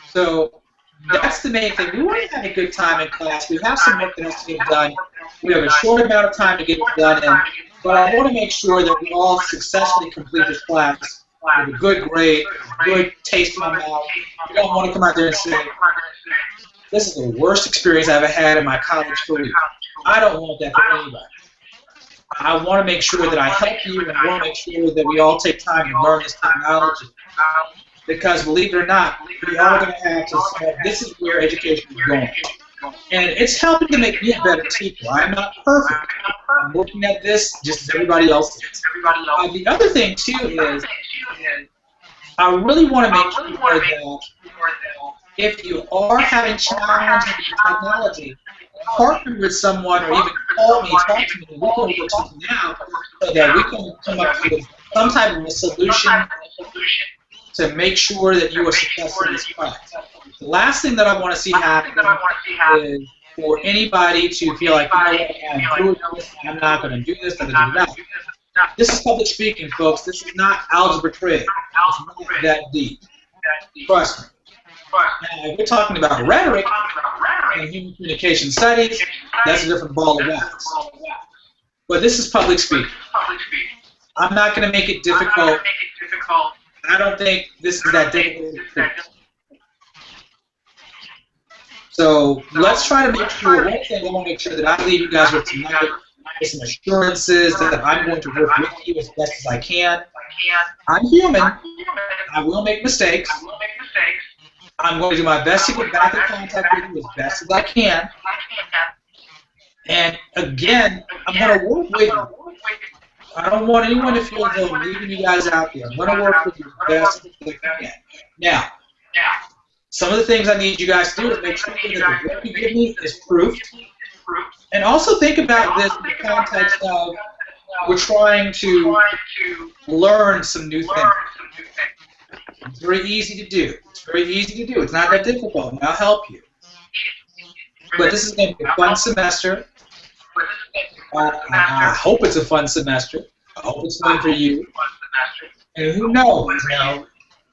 Speaker 1: So that's the main thing. We want to have a good time in class. We have some work that has to get done. We have a short amount of time to get it done in, but I want to make sure that we all successfully complete this class with a good grade, a good taste in my mouth. We don't want to come out there and say, this is the worst experience I've ever had in my college career. I don't want that for anybody. I want to make sure that I help you, and I want to make sure that we all take time to learn this technology. Because believe it or not, we are going to have to say, this is where education is going. And it's helping to make me a better teacher. I'm not perfect. I'm looking at this just as everybody else is. The other thing, too, is I really want to make sure that if you are having challenges with technology, partner with someone or even call me, talk to me, we can work something out so that we can come up with some type of a solution to make sure that you are successful in this class. The last thing that I want to see happen is for anybody to feel like, you know what, I'm doing this, I'm not going to do this, I'm going to do that. This is public speaking, folks. This is not algebra trig. It's not that deep. Trust me. Now, if we're talking about rhetoric and human communication studies, that's a different ball of wax. But this is public speaking. I'm not going to make it difficult. I don't think this is that difficult. So let's try to make sure, one thing I want to make sure that I leave you guys with tonight is some assurances that I'm going to work with you as best as I can. I'm human. I will make mistakes. I'm going to do my best to get back in contact with you as best as I can. And again, I'm going to work with you. I don't want anyone to feel as though I'm leaving you guys out there. I'm going to work with you as best as I can. Now, some of the things I need you guys to do is make sure that the work you give me is proofed. And also think about this in the context of we're trying to learn some new things. It's very easy to do. It's very easy to do. It's not that difficult, and I'll help you. But this is going to be a fun semester. I hope it's a fun semester. I hope it's fun for you. And who knows,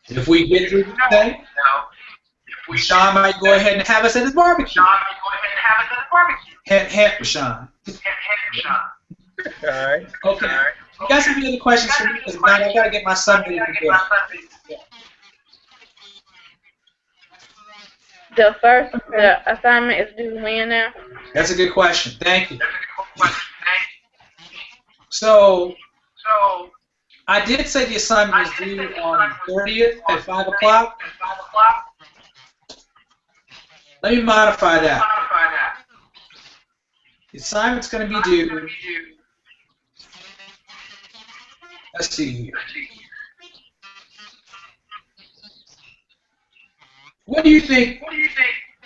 Speaker 1: if we get through the thing, Rashawn might go ahead and have us at his barbecue. Hint, hint, Rashawn.
Speaker 6: All right.
Speaker 1: Okay. You guys have any other questions for me? Because now I got to get my son ready for bed.
Speaker 3: The assignment is due when now?
Speaker 1: That's a good question. Thank you. So, I did say the assignment is due on the 30th at 5 o'clock. Let me modify that. The assignment's going to be due. Let's see here. What do you think?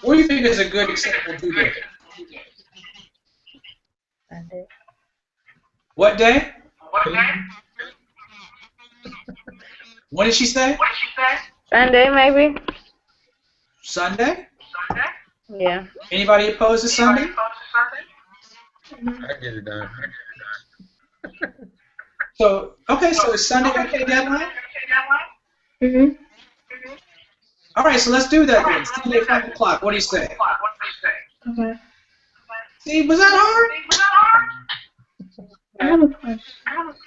Speaker 1: What do you think is a good acceptable due date?
Speaker 3: Sunday.
Speaker 1: What day? What did she say?
Speaker 3: Sunday, maybe?
Speaker 1: Sunday?
Speaker 3: Yeah.
Speaker 1: Anybody opposed to Sunday?
Speaker 6: I get it done.
Speaker 1: So, okay, so is Sunday okay deadline?
Speaker 2: Mhm.
Speaker 1: All right, so let's do that then. Sunday, 5 o'clock. What do you say?
Speaker 2: Okay.
Speaker 1: See, was that hard?
Speaker 2: I have a question.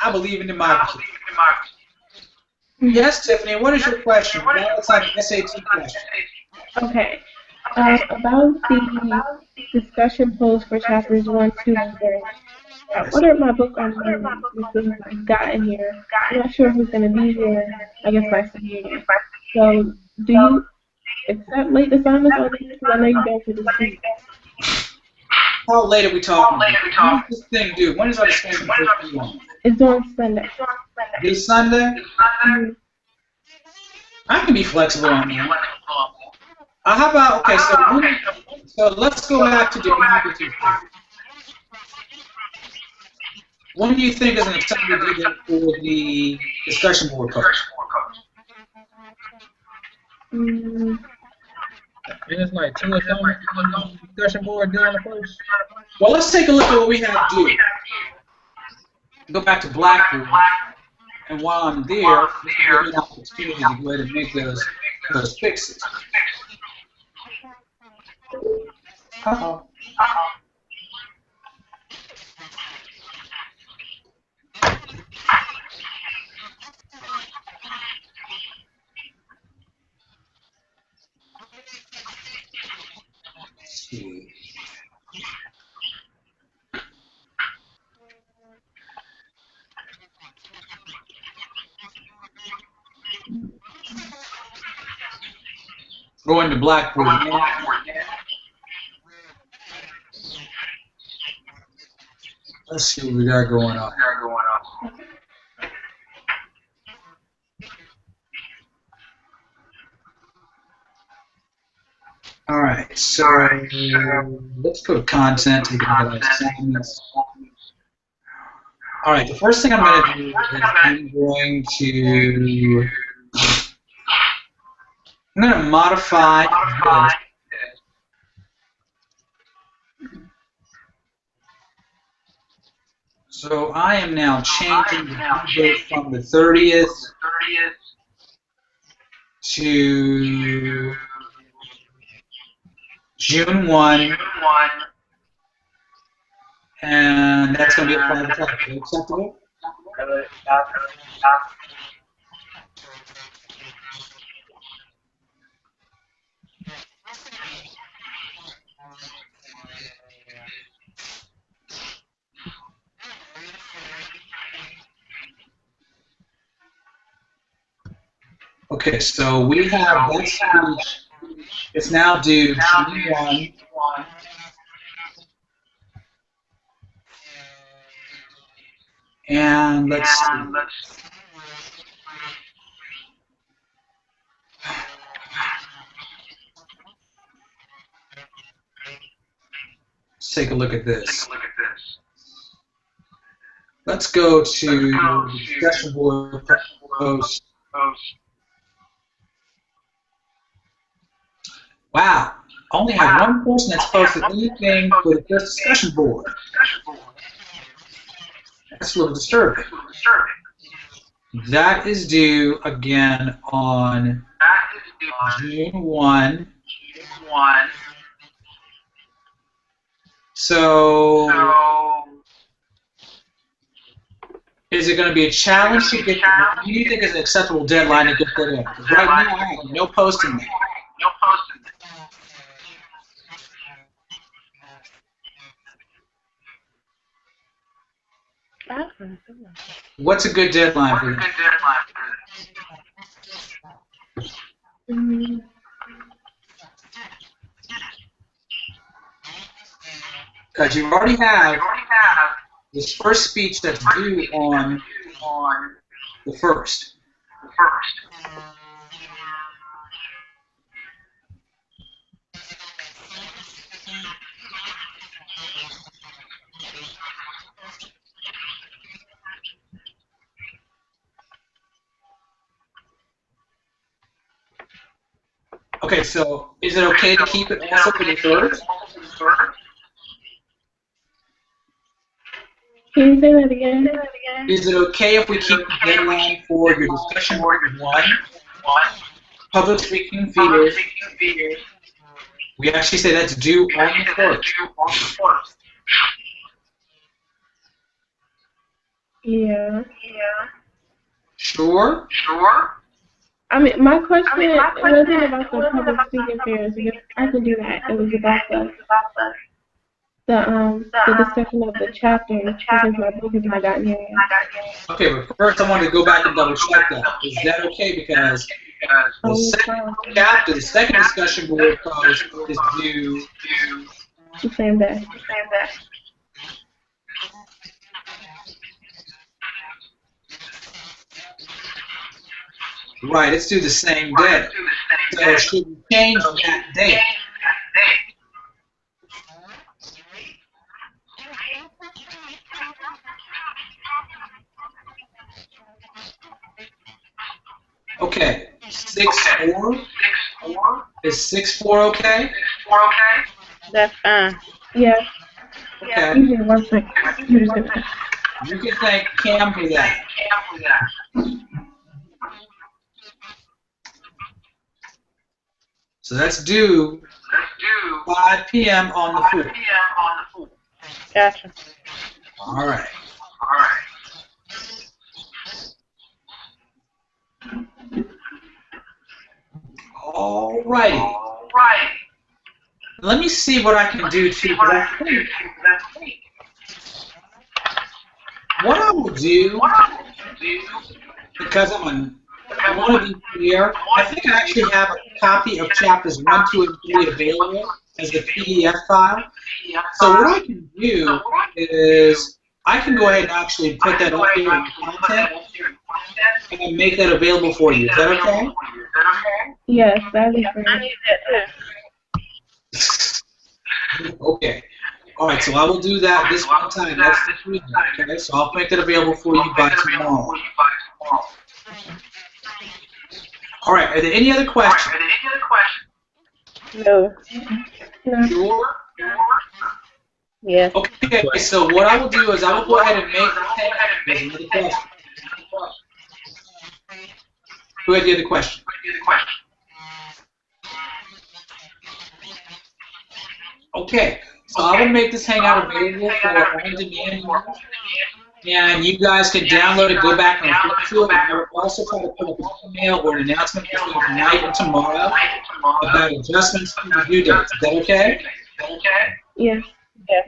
Speaker 1: I believe in democracy. Yes, Tiffany, what is your question? It's like an SAT question.
Speaker 2: Okay. About the discussion polls for chapters 1, 2, and 3. I ordered my book on Monday. This is I got in here. I'm not sure who's going to be here, I guess, by Saturday. So, do you accept late assignments on these? Because I know you don't for this week.
Speaker 1: How late are we talking? When does this thing do? When is our discussion supposed to be on?
Speaker 2: It's on Sunday.
Speaker 1: This Sunday?
Speaker 2: Mhm.
Speaker 1: I can be flexible on that. How about, okay, so let's go back to democracy. When do you think is an acceptable date for the discussion board post?
Speaker 2: Mm,
Speaker 6: And it's like 2 or something. Discussion board due on the first.
Speaker 1: Well, let's take a look at what we have due. Go back to Blackboard, and while I'm there, this will give me an opportunity to go ahead and make those fixes. Uh-oh. Let's see. Going to Blackboard now. Let's see what we got going on. All right, so let's go to content. Take a look at our assignments. All right, the first thing I'm going to do is I'm going to modify this. So I am now changing the due date from the 30th to June 1, and that's going to be applied to the top. Is that acceptable? Okay, so we have that speech. It's now due June 1. And let's see. Let's take a look at this. Let's go to the discussion board post. Wow, only have one person that's posted anything for the first discussion board. That's a little disturbing. That is due again on June 1. So, is it going to be a challenge to get that? What do you think is an acceptable deadline to get that in? Because right now, I have no posting there. What's a good deadline for that?
Speaker 2: mm,
Speaker 1: Because you already have this first speech that's due on the 1st. Okay, so is it okay to keep it also for the 3rd?
Speaker 2: Can you say that again?
Speaker 1: Is it okay if we keep the deadline for your discussion board 1, public speaking videos? We actually say that's due on the 1st.
Speaker 2: Yeah.
Speaker 1: Sure?
Speaker 2: I mean, my question wasn't about the public speaking fairs. Because I can do that. It was about the discussion of the chapters because my book is not gotten here yet.
Speaker 1: Okay, but first I want to go back and double check that. Is that okay? Because the second chapter, the second discussion board post is due
Speaker 2: The same day.
Speaker 1: right, it's due the same day. So should we change that date? Okay. 6-4. Is 6-4 okay?
Speaker 3: That's fine.
Speaker 2: Yes.
Speaker 1: Okay.
Speaker 2: Usually once my computer's gonna.
Speaker 1: You can thank Cam for that. So that's due 5 p.m. on the 4th.
Speaker 3: Gotcha.
Speaker 1: All right. All righty. Let me see what I can do too. What I will do, because I want to be clear, I think I actually have a copy of chapters 1, 2, and 3 available as a PDF file. So what I can do is I can go ahead and actually put that up here in content and make that available for you. Is that okay?
Speaker 2: Yes, that'd be
Speaker 3: I
Speaker 2: great.
Speaker 3: need that too.
Speaker 1: Okay. All right, so I will do that this one time. That's the reason. Okay, so I'll make that available for you by tomorrow. All right, are there any other questions?
Speaker 3: No.
Speaker 2: No.
Speaker 1: Sure.
Speaker 3: Yes.
Speaker 1: Okay, so what I will do is I will go ahead and make there's another question. Who had the other question? Okay, so I will make this hangout available for on-demand use, and you guys can download it, go back and flip to it. I will also try to put up an email or an announcement between tonight and tomorrow about adjustments to the due dates. Is that okay?
Speaker 2: Yes.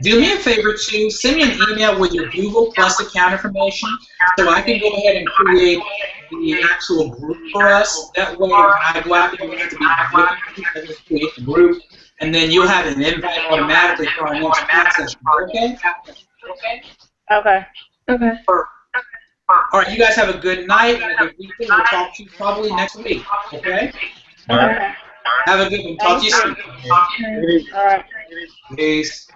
Speaker 1: Do me a favor too, send me an email with your Google Plus account information so I can go ahead and create the actual group for us. That way when I go out there, you have to be looking for people to create the group, and then you'll have an invite automatically for our next chat session. Okay?
Speaker 3: Okay.
Speaker 2: Okay.
Speaker 1: All right, you guys have a good night and a good weekend. We'll talk to you probably next week. Okay?
Speaker 6: All right.
Speaker 3: Okay.
Speaker 1: Have a good one. Talk to you soon.
Speaker 3: All right.
Speaker 1: Peace.